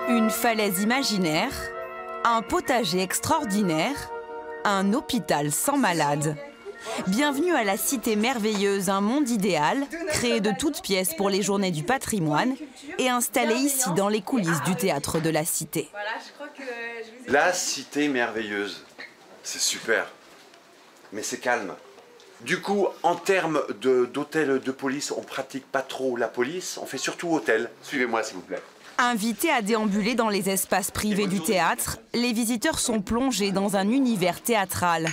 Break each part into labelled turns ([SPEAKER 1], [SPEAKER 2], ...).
[SPEAKER 1] Une falaise imaginaire, un potager extraordinaire, un hôpital sans malades. Bienvenue à la Cité merveilleuse, un monde idéal, créé de toutes pièces pour les Journées du patrimoine et installé ici dans les coulisses du théâtre de la Cité.
[SPEAKER 2] La Cité merveilleuse, c'est super, mais c'est calme. Du coup, en termes d'hôtel de police, on pratique pas trop la police, on fait surtout hôtel. Suivez-moi s'il vous plaît.
[SPEAKER 1] Invités à déambuler dans les espaces privés du théâtre, les visiteurs sont plongés dans un univers théâtral.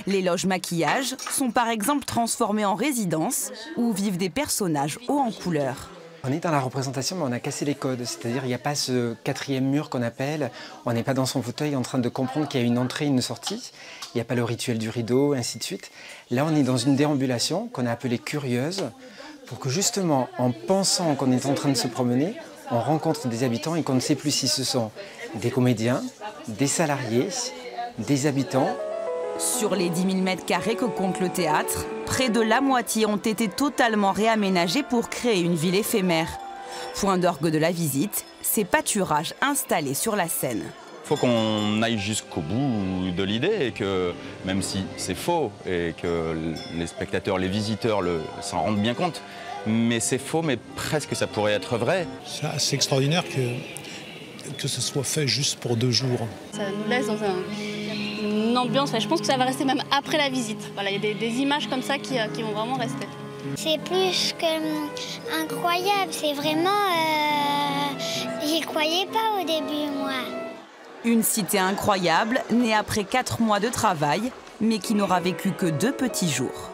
[SPEAKER 1] Les loges maquillage sont par exemple transformées en résidences où vivent des personnages hauts en couleur.
[SPEAKER 3] On est dans la représentation, mais on a cassé les codes. C'est-à-dire il n'y a pas ce quatrième mur qu'on appelle. On n'est pas dans son fauteuil en train de comprendre qu'il y a une entrée et une sortie. Il n'y a pas le rituel du rideau, ainsi de suite. Là, on est dans une déambulation qu'on a appelée curieuse, pour que justement, en pensant qu'on est en train de se promener, on rencontre des habitants et qu'on ne sait plus si ce sont des comédiens, des salariés, des habitants.
[SPEAKER 1] Sur les 10 000 m² que compte le théâtre, près de la moitié ont été totalement réaménagés pour créer une ville éphémère. Point d'orgue de la visite, ces pâturages installés sur la scène.
[SPEAKER 4] Il faut qu'on aille jusqu'au bout de l'idée et que, même si c'est faux et que les spectateurs, les visiteurs s'en rendent bien compte, mais c'est faux, mais presque ça pourrait être vrai.
[SPEAKER 5] C'est assez extraordinaire que ce soit fait juste pour 2 jours.
[SPEAKER 6] Ça nous laisse dans une ambiance, je pense que ça va rester même après la visite. Voilà, il y a des images comme ça qui vont vraiment rester.
[SPEAKER 7] C'est plus que incroyable, c'est vraiment... J'y croyais pas au début, moi.
[SPEAKER 1] Une cité incroyable, née après 4 mois de travail, mais qui n'aura vécu que 2 petits jours.